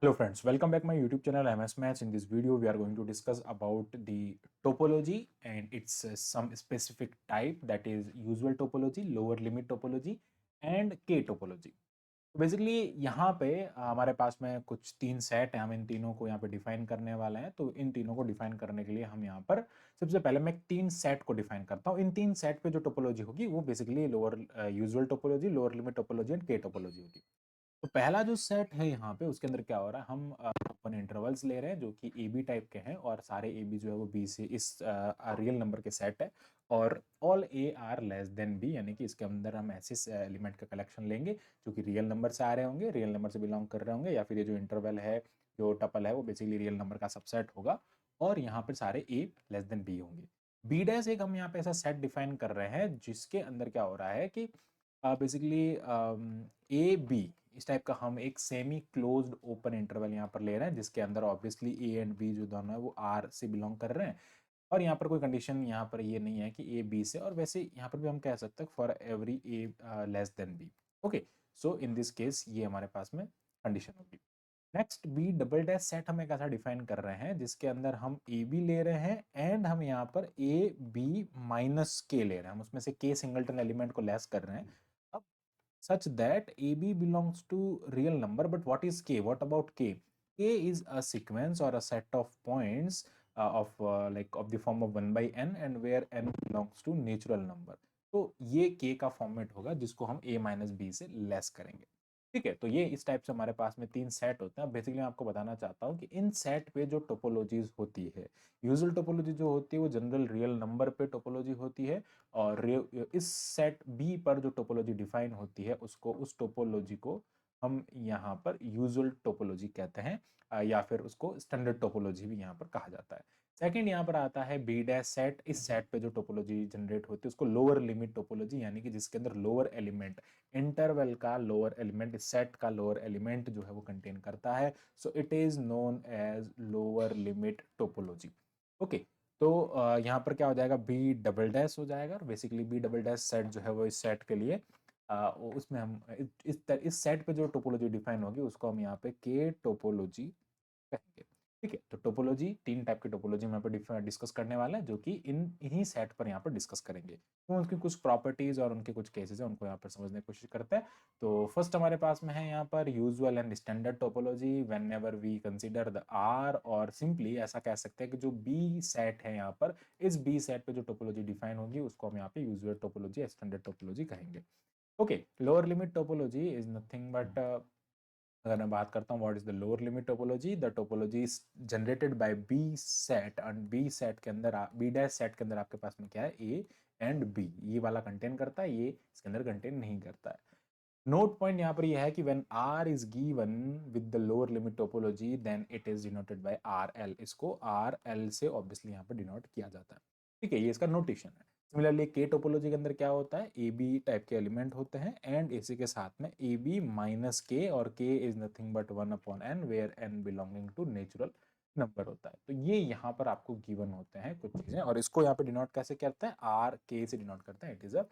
Hello friends, welcome back my YouTube channel MS Maths. In this video, we are going to discuss about the topology and its some specific type, that is usual topology, lower limit topology and K topology. Basically यहाँ पे हमारे पास में कुछ तीन set है, हम इन तीनों को यहाँ पे डिफाइन करने वाले हैं। तो इन तीनों को डिफाइन करने के लिए हम यहाँ पर सबसे पहले मैं तीन सेट को डिफाइन करता हूँ। इन तीन सेट पे जो टोपोलॉजी होगी वो basically lower usual topology, lower limit topology and के टोपोलॉजी होगी। तो पहला जो सेट है यहाँ पे, उसके अंदर क्या हो रहा है, हम ओपन इंटरवल्स ले रहे हैं जो कि ए बी टाइप के हैं और सारे ए बी जो है वो बी से इस रियल नंबर के सेट है। और all A are less than B, यानी कि इसके अंदर हम ऐसे एलिमेंट का कलेक्शन लेंगे जो कि रियल नंबर से आ रहे होंगे, रियल नंबर से बिलोंग कर रहे होंगे, या फिर ये जो इंटरवल है, जो टपल है, वो बेसिकली रियल नंबर का सबसेट होगा और यहाँ पर सारे ए लेस देन बी होंगे। बी डैश एक हम यहाँ पे ऐसा सेट डिफाइन कर रहे हैं जिसके अंदर क्या हो रहा है कि बेसिकली ए बी इस टाइप का हम एक सेमी क्लोज्ड ओपन इंटरवल यहाँ पर ले रहे हैं, जिसके अंदर ऑब्वियसली ए एंड बी जो दोनों है वो आर से बिलोंग कर रहे हैं। और यहाँ पर कोई कंडीशन यहाँ पर ये नहीं है कि ए बी से, और वैसे यहाँ पर भी हम कह सकते हैं for every A less than B. Okay, so in this case ये हमारे पास में कंडीशन होगी। Next B double dash set हम एक ऐसा डिफाइन कर रहे हैं जिसके अंदर हम ए बी ले रहे हैं एंड हम यहाँ पर ए बी माइनस के ले रहे हैं, हम उसमें से के सिंगलटन एलिमेंट को लेस कर रहे हैं। अब such that AB belongs to real number, but what is K? What about K? K is a sequence or a set of points of the form of 1 by n, and where n belongs to natural number. तो ये K का format होगा जिसको हम A minus B से less करेंगे। ठीक है, तो ये इस टाइप से हमारे पास में तीन सेट होते हैं। बेसिकली मैं आपको बताना चाहता हूँ कि इन सेट पे जो टोपोलॉजीज होती है, यूजुअल टोपोलॉजी जो होती है वो जनरल रियल नंबर पे टोपोलॉजी होती है, और इस सेट बी पर जो टोपोलॉजी डिफाइन होती है उसको, उस टोपोलॉजी को हम यहाँ पर यूजुअल टोपोलॉजी कहते हैं, या फिर उसको स्टैंडर्ड टोपोलॉजी भी यहाँ पर कहा जाता है। सेकंड यहाँ पर आता है बी डैश सेट। इस सेट पे जो टोपोलॉजी जनरेट होती है उसको लोअर लिमिट टोपोलॉजी, यानी कि जिसके अंदर लोअर एलिमेंट, इंटरवल का लोअर एलिमेंट, सेट का लोअर एलिमेंट जो है वो कंटेन करता है। So it is known as lower limit topology. Okay, तो यहाँ पर क्या हो जाएगा, बी डबल डैश हो जाएगा। और basically B double dash set जो है वो इस सेट के लिए उसमें हम इस सेट पे जो टोपोलॉजी डिफाइन होगी उसको हम यहाँ पे के टोपोलॉजी कहेंगे। ठीक है, तो टोपोलॉजी, तीन टाइप की टोपोलॉजी हम यहाँ पर डिस्कस करने वाले हैं जो कि इन्हीं सेट पर यहाँ पर डिस्कस करेंगे। तो उनकी कुछ प्रॉपर्टीज और उनके कुछ केसेस हैं, उनको यहाँ पर समझने की कोशिश करते हैं। तो फर्स्ट हमारे पास में है यहाँ पर usual and standard topology. Whenever we consider the R, और सिंपली ऐसा कह सकते हैं कि जो बी सेट है यहाँ पर, इस बी सेट पे जो टोपोलॉजी डिफाइन होगी उसको हम यहाँ पे यूजुअल टोपोलॉजी, स्टैंडर्ड टोपोलॉजी कहेंगे। Okay, lower limit topology is nothing but, अगर मैं बात करता हूँ what is the lower limit topology, the topology is generated by B set, and B set के अंदर, बी डैश सेट के अंदर आपके पास में क्या है, ए एंड बी, ये वाला कंटेन करता है, ये इसके अंदर कंटेन नहीं करता है। नोट पॉइंट यहाँ पर यह है कि when R is given with the lower limit topology then it is denoted by R L, इसको आर एल से ऑब्वियसली यहाँ पर डिनोट किया जाता है। ठीक है, ये इसका नोटेशन है। सिमिलरली के टोपोलॉजी के अंदर क्या होता है, ए बी टाइप के एलिमेंट होते हैं एंड इसी के साथ में ए बी माइनस के, और K is nothing but 1/n where n belonging to natural number होता है। तो ये यहाँ पर आपको गिवन होते हैं कुछ चीजें, और इसको यहाँ पे डिनोट कैसे करते हैं, आर के से डिनोट करते हैं। इट इज अ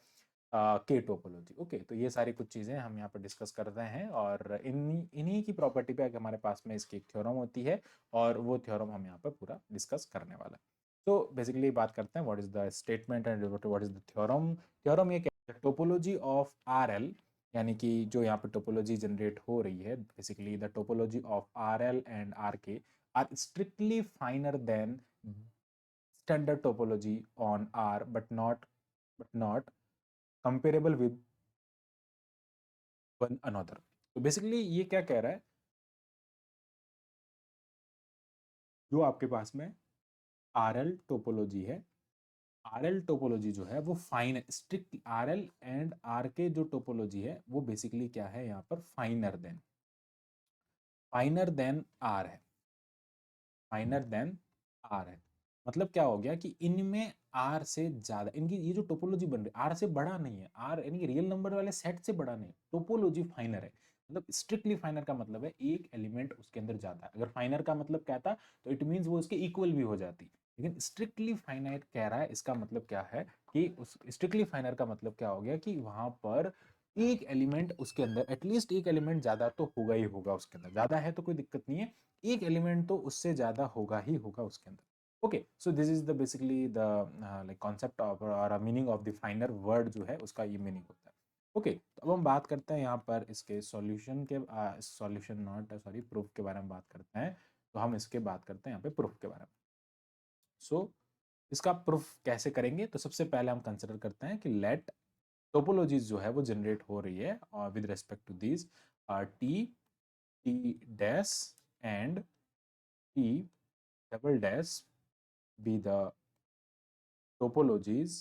के टोपोलॉजी। ओके, तो ये सारी कुछ चीज़ें हम यहाँ पर डिस्कस कर रहे हैं, और इन्हीं की प्रॉपर्टी पे हमारे पास में इसकी एक थ्योरम होती है, और वो थ्योरम हम यहाँ पर पूरा डिस्कस करने वाला है। तो बेसिकली बात करते हैं what is the statement and what is the theorem. Theorem ये कहता है टोपोलॉजी ऑफ आर एल, यानी कि जो यहाँ पे टोपोलॉजी जनरेट हो रही है, basically the topology of R L and R K R strictly finer than standard topology on R, but not comparable with one another. तो बेसिकली ये क्या कह रहा है, जो आपके पास में आर एल टोपोलॉजी है, आर एल टोपोलॉजी जो है वो fine, strict R L and R K जो टोपोलॉजी है वो बेसिकली क्या है, यहाँ पर फाइनर देन आर है, फाइनर देन आर है। मतलब क्या हो गया कि इनमें आर से ज्यादा, इनकी ये जो टोपोलॉजी बन रही है आर से बड़ा नहीं है, आर यानी कि रियल नंबर वाले सेट से बड़ा नहीं, टोपोलॉजी फाइनर है। मतलब स्ट्रिक्टली फाइनर का मतलब है एक एलिमेंट उसके अंदर ज्यादा है। अगर फाइनर का मतलब कहता तो इट मींस वो उसके इक्वल भी हो जाती, लेकिन स्ट्रिक्टली फाइनाइट कह रहा है, इसका मतलब क्या है कि उस स्ट्रिक्टली फाइनर का मतलब क्या हो गया कि वहां पर एक एलिमेंट उसके अंदर, एटलीस्ट एक एलिमेंट ज्यादा तो होगा ही होगा उसके अंदर, ज्यादा है तो कोई दिक्कत नहीं है, एक एलिमेंट तो उससे ज्यादा होगा ही होगा उसके अंदर। Okay, so this is the basically the like concept of और meaning of the finer word जो है उसका ये मीनिंग होता है। ओके, तो अब हम बात करते हैं यहाँ पर इसके सॉल्यूशन के, सॉल्यूशन नॉट सॉरी प्रूफ के बारे में बात करते हैं। तो हम इसके बात करते हैं यहाँ पे प्रूफ के बारे में। सो इसका प्रूफ कैसे करेंगे, तो सबसे पहले हम कंसिडर करते हैं कि लेट टोपोलॉजीज जो है वो जनरेट हो रही है with respect to this T T dash and T double dash be the topologies,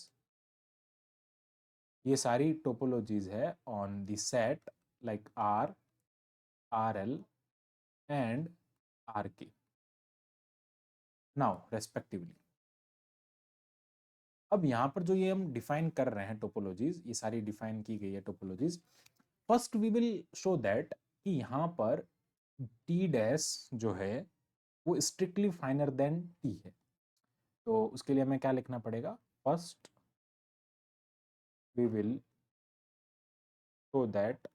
ये सारी टोपोलॉजीज है on the set like R, R L and R K now respectively. अब यहाँ पर जो ये हम डिफाइन कर रहे हैं टोपोलॉजीज, ये सारी डिफाइन की गई है topologies. First we will show that कि यहाँ पर टी डैश जो है वो स्ट्रिक्टली फाइनर देन टी है। तो उसके लिए हमें क्या लिखना पड़ेगा, first we will show that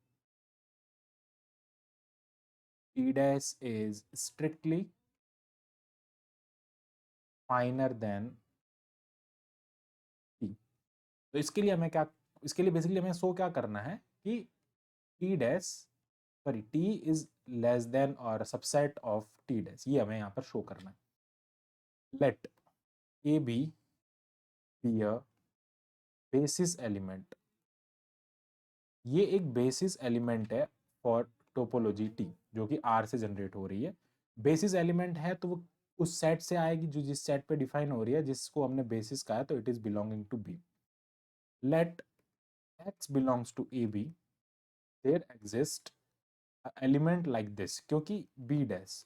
T dash is strictly finer than T. तो इसके लिए हमें क्या, इसके लिए बेसिकली हमें शो क्या करना है कि T dash sorry T is less than और सबसेट ऑफ टी डैश, ये हमें यहाँ पर शो करना है। Let A B a basis element, ये एक बेसिस एलिमेंट है फॉर टोपोलॉजी टी जो कि आर से जनरेट हो रही है। बेसिस एलिमेंट है तो वो उस सेट से आएगी जो जिस सेट पे डिफाइन हो रही है, जिसको हमने बेसिस कहा है, तो it is belonging to B. Let X belongs to A B, there exist element like this, क्योंकि बी डैश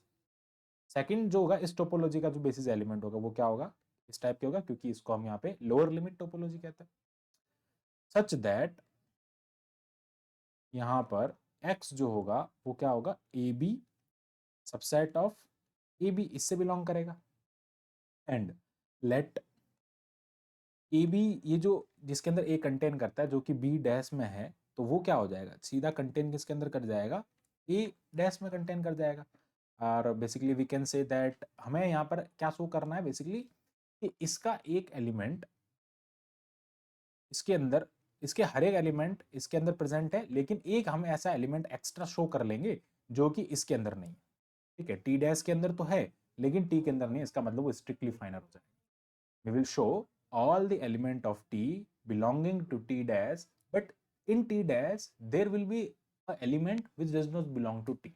सेकंड जो होगा इस टोपोलॉजी का जो बेसिस एलिमेंट होगा वो क्या होगा, इस टाइप के होगा, क्योंकि इसको हम यहाँ पे लोअर लिमिट टोपोलॉजी कहते हैं। सच दैट यहाँ पर x जो होगा वो क्या होगा, A B subset of A B, इससे बिलोंग करेगा। एंड लेट ए बी, ये जो जिसके अंदर ए कंटेन करता है जो कि बी डैश में है, तो वो क्या हो जाएगा, सीधा कंटेन किसके अंदर कर जाएगा, ए डैश में कंटेन कर जाएगा। और basically we can say that हमें यहाँ पर क्या शो करना है बेसिकली कि इसका एक एलिमेंट इसके अंदर, इसके हर एक एलिमेंट इसके अंदर प्रेजेंट है, लेकिन एक हम ऐसा एलिमेंट एक्स्ट्रा शो कर लेंगे जो कि इसके अंदर नहीं है। ठीक है, टी डैश के अंदर तो है लेकिन टी के अंदर नहीं, इसका मतलब वो स्ट्रिक्टली फाइनर हो जाएगा। We will show all the element of t belonging to t dash, but in t dash there will be a element which does not belong to t।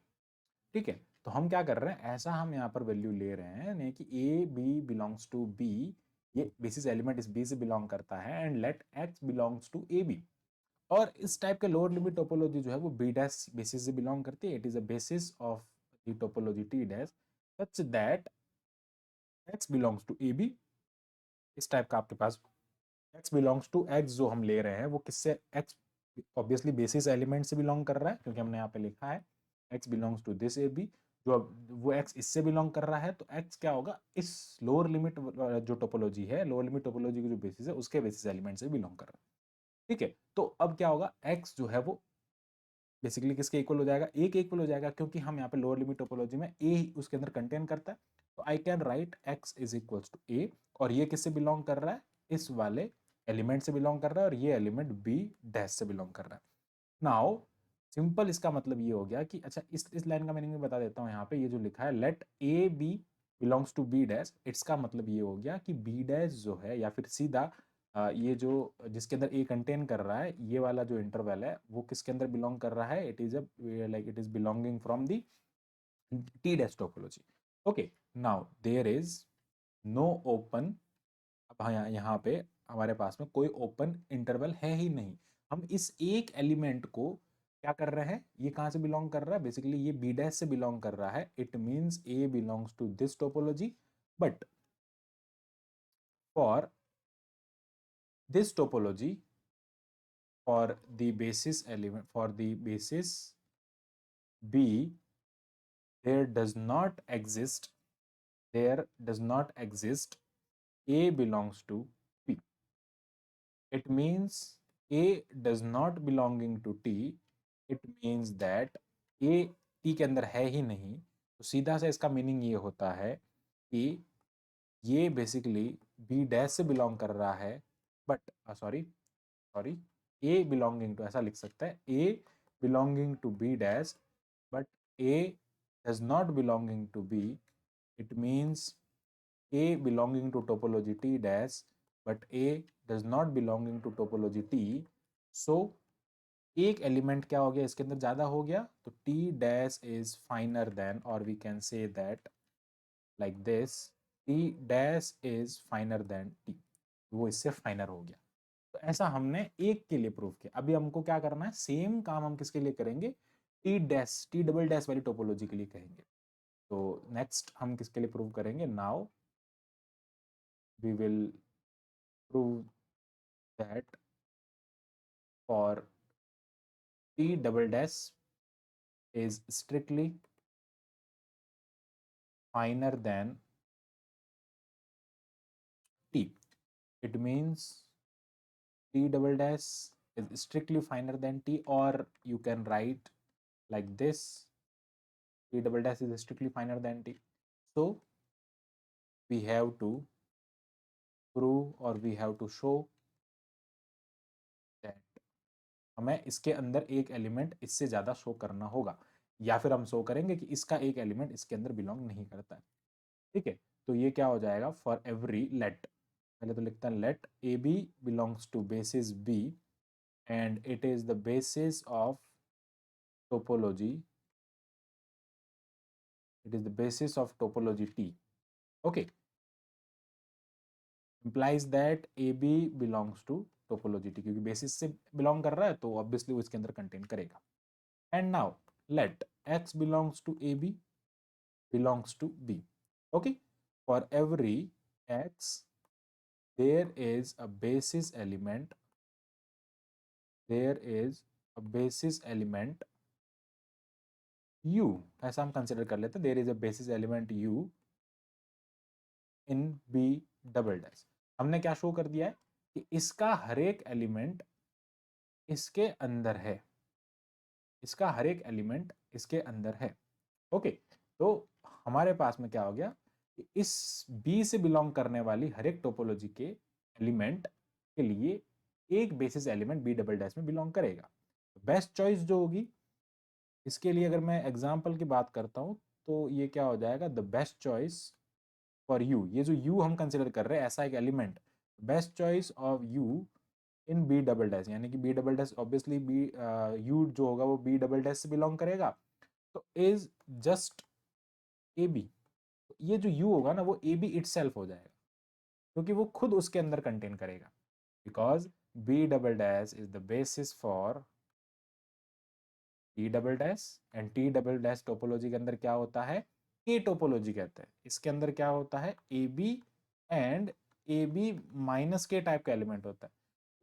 ठीक है, तो हम क्या कर रहे हैं, ऐसा हम यहाँ पर वैल्यू ले रहे हैं नहीं कि A B belongs to B, ये बेसिस एलिमेंट इस बी से बिलोंग करता है, and let X belongs to A B. और इस टाइप के लोअर लिमिट टोपोलॉजी जो है वो बी डैश बेसिस से बिलोंग करती है, it is a basis of the topology T dash such that X belongs to A B. इस टाइप का आपके पास x बिलोंग्स टू x जो हम ले रहे हैं वो किससे, x ऑब्वियसली बेसिस एलिमेंट से बिलोंग कर रहा है क्योंकि हमने यहाँ पे लिखा है x belongs to this A B, जो अब वो x इससे बिलोंग कर रहा है, तो x क्या होगा, इस लोअर लिमिट जो टोपोलॉजी है, लोअर लिमिट टोपोलॉजी की जो बेसिस है उसके बेसिस एलिमेंट से बिलोंग कर रहा है। ठीक है, तो अब क्या होगा, x जो है वो बेसिकली किसके इक्वल हो जाएगा, ए के इक्वल हो जाएगा, क्योंकि हम यहाँ पे लोअर लिमिट टोपोलॉजी में ए उसके अंदर कंटेन करता है। तो I can write x is equals to A, और ये किससे बिलोंग कर रहा है, इस वाले एलिमेंट से बिलोंग कर रहा है, और ये एलिमेंट बी डैश से बिलोंग कर रहा है। नाउ सिंपल इसका मतलब ये हो गया कि अच्छा इस लाइन का मीनिंग मैं बता देता हूँ, यहाँ पे ये जो लिखा है let A B belongs to B dash, इसका मतलब ये हो गया कि बी डैश जो है, या फिर सीधा ये जो जिसके अंदर ए कंटेन कर रहा है, ये वाला जो इंटरवल है वो किसके अंदर बिलोंग कर रहा है, it is a like it is belonging from the T dash topology. Okay, now there is no open, अब हाँ यहाँ पे हमारे पास में कोई ओपन इंटरवल है ही नहीं, हम इस एक एलिमेंट को क्या कर रहे हैं, ये कहाँ से बिलोंग कर रहा है, बेसिकली ये बी डैश से बिलोंग कर रहा है, it means A belongs to this topology, but for this topology, for the basis element, for the basis b, there does not exist, there does not exist a belongs to b, it means A does not belonging to T, it means that A T के अंदर है ही नहीं, तो सीधा सा इसका meaning ये होता है कि ये बेसिकली बी डैश से बिलोंग कर रहा है, but sorry sorry A belonging to, ऐसा लिख सकता है A belonging to B dash, but A does not belonging to B, it means A belonging to topology T dash, but A does not belonging to topology T. So एक element क्या हो गया, इसके अंदर ज्यादा हो गया, तो T dash is finer than, or we can say that like this, T dash is finer than T, वो इससे फाइनर हो गया। तो ऐसा हमने एक के लिए प्रूव किया। अभी हमको क्या करना है, सेम काम हम किसके लिए करेंगे, T dash T double dash वाली टोपोलॉजी के लिए कहेंगे। तो नेक्स्ट हम किसके लिए प्रूव करेंगे, now we will prove that for T double dash is strictly finer than T. It means T double dash is strictly finer than T, or you can write like this, T double dash is strictly finer than T. So we have to prove, or we have to show that हमें इसके अंदर एक element इससे ज्यादा show करना होगा, या फिर हम शो करेंगे कि इसका एक एलिमेंट इसके अंदर बिलोंग नहीं करता है। ठीक है, तो ये क्या हो जाएगा, फॉर एवरी लेट, पहले तो लिखता है let A B belongs to basis B and it is the basis of topology, it is the basis of topology T. Okay, implies that A B belongs to topology T, क्योंकि basis से belong कर रहा है तो obviously वो इसके अंदर contain करेगा। And now let X belongs to A B belongs to B. Okay, for every X there is a basis element, there is a basis element u, ऐसा हम कंसिडर कर लेते हैं, there is a basis element u in b double dash. हमने क्या show कर दिया है कि इसका हर एक एलिमेंट इसके अंदर है, इसका हर एक एलिमेंट इसके अंदर है। ओके, तो हमारे पास में क्या हो गया, इस बी से बिलोंग करने वाली हर एक टोपोलॉजी के एलिमेंट के लिए एक basis element B double dash में बिलोंग करेगा। बेस्ट चॉइस जो होगी इसके लिए, अगर मैं एग्जांपल की बात करता हूं, तो ये क्या हो जाएगा, the best choice for you, ये जो यू हम कंसिडर कर रहे हैं ऐसा एक element, best choice of U in B double dash, यानी कि B double dash obviously B U जो होगा वो बी डबल डैश से बिलोंग करेगा, तो इज जस्ट ए बी। ये जो u होगा ना वो ए बी इट सेल्फ हो जाएगा, क्योंकि वो खुद उसके अंदर कंटेन करेगा, because B double dash is the basis for T double dash, and T double dash topology के अंदर क्या होता है, ए टोपोलॉजी कहते हैं। इसके अंदर क्या होता है, A B and A B minus के टाइप का एलिमेंट होता है।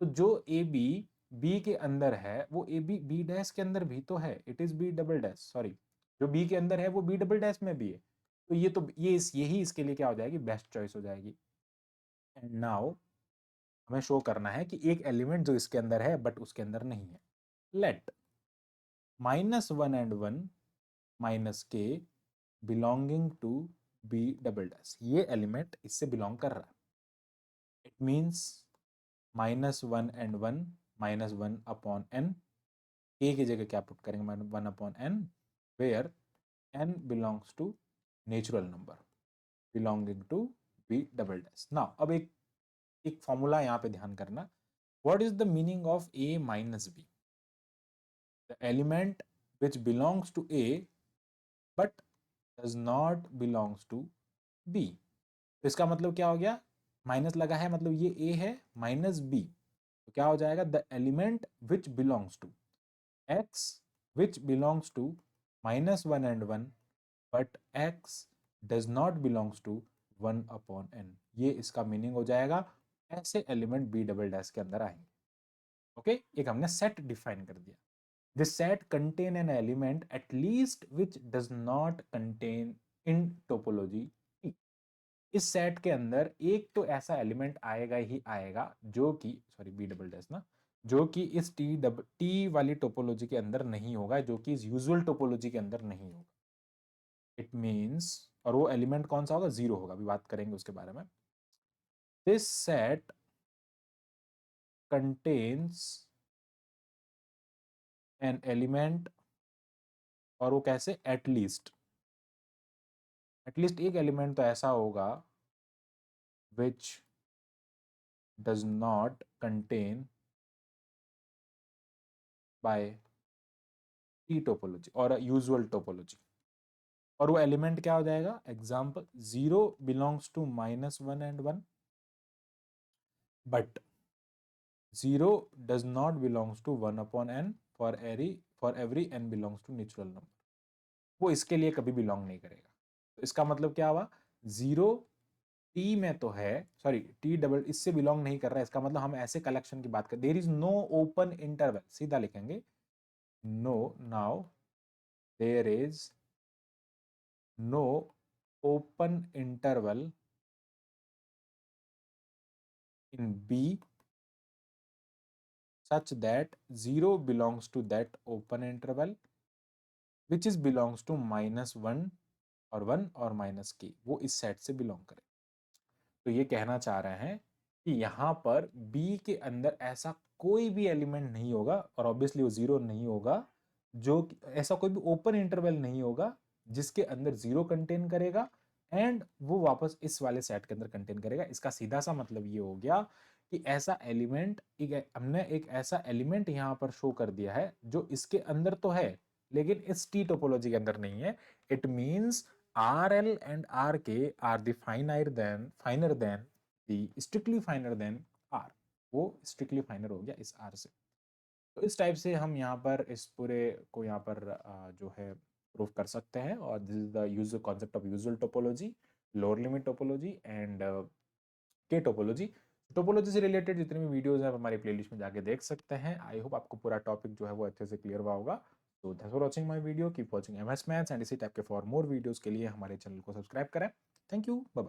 तो जो ए बी बी के अंदर है वो ए बी बी डैश के अंदर भी तो है, it is B double dash, sorry, जो बी के अंदर है वो बी डबल डैश में भी है। तो ये तो यही इसके लिए क्या हो जाएगी, बेस्ट चॉइस हो जाएगी। एंड नाउ हमें शो करना है कि एक एलिमेंट जो इसके अंदर है बट उसके अंदर नहीं है, लेट -1 and 1 माइनस के belonging to B double dash, ये एलिमेंट इससे बिलोंग कर रहा है। It means -1 and 1 -1 upon n, a की जगह क्या पुट करेंगे, 1 upon n, where n belongs to natural number belonging to B double dash. Now अब एक फॉर्मूला यहाँ पे ध्यान करना, what is the meaning of a minus B, the element which belongs to A but does not belongs to B। तो इसका मतलब क्या हो गया, माइनस लगा है मतलब ये A है माइनस B, तो क्या हो जाएगा, the element which belongs to X which belongs to -1 and 1 but X does not belongs to 1 upon n, ये इसका मीनिंग हो जाएगा। ऐसे एलिमेंट बी डबल डैश के अंदर आएंगे। ओके, एक हमने सेट डिफाइन कर दिया, this set contain an element at least which does not contain in topology T। इस सेट के अंदर एक तो ऐसा एलिमेंट आएगा ही आएगा जो कि, सॉरी बी डबल डैश ना, जो कि इस टी वाली टोपोलॉजी के अंदर नहीं होगा, जो कि इस यूजुअल टोपोलॉजी के अंदर नहीं होगा। इट मीन्स, और वो एलिमेंट कौन सा होगा, जीरो होगा, अभी बात करेंगे उसके बारे में। This set contains an element, और वो कैसे, एटलीस्ट एक एलिमेंट तो ऐसा होगा which does not contain by T topology और यूजुअल टोपोलॉजी। और वो एलिमेंट क्या हो जाएगा, example, 0 belongs to -1 and 1, but 0 does not belongs to 1 upon n for every n belongs to natural number. वो इसके लिए कभी बिलोंग नहीं करेगा। तो इसका मतलब क्या हुआ, 0 टी में तो है, सॉरी टी डबल इससे बिलोंग नहीं कर रहा है, इसका मतलब हम ऐसे कलेक्शन की बात कर, there is no open interval, सीधा लिखेंगे, no, now there is no open interval in B such that 0 belongs to that open interval which is belongs to -1 और 1 और -k, वो इस सेट से बिलोंग करे। तो ये कहना चाह रहे हैं कि यहाँ पर B के अंदर ऐसा कोई भी एलिमेंट नहीं होगा, और ऑब्वियसली वो 0 नहीं होगा, जो ऐसा कोई भी ओपन इंटरवल नहीं होगा जिसके अंदर 0 कंटेन करेगा एंड वो वापस इस वाले सेट के अंदर कंटेन करेगा। इसका सीधा सा मतलब ये हो गया कि ऐसा एलिमेंट, हमने एक ऐसा एलिमेंट यहाँ पर शो कर दिया है जो इसके अंदर तो है लेकिन इस टी टोपोलॉजी के अंदर नहीं है। It means RL and RK are the finer than the strictly finer than R, वो strictly finer हो गया इस R से। तो इस टाइप से हम यहाँ पर इस पूरे को यहाँ पर जो है प्रूव कर सकते हैं, और this is the usual concept of usual topology, lower limit topology and के टोपोलॉजी। टोपोलॉजी से रिलेटेड जितने भी वीडियोस हैं आप हमारी प्लेलिस्ट में जाके देख सकते हैं। आई होप आपको पूरा टॉपिक जो है वो अच्छे से क्लियर हुआ होगा। तो thanks for watching my video, keep watching MS maths, and इसी टाइप के फॉर मोर वीडियोस के लिए हमारे चैनल को सब्सक्राइब करें। Thank you, bye bye.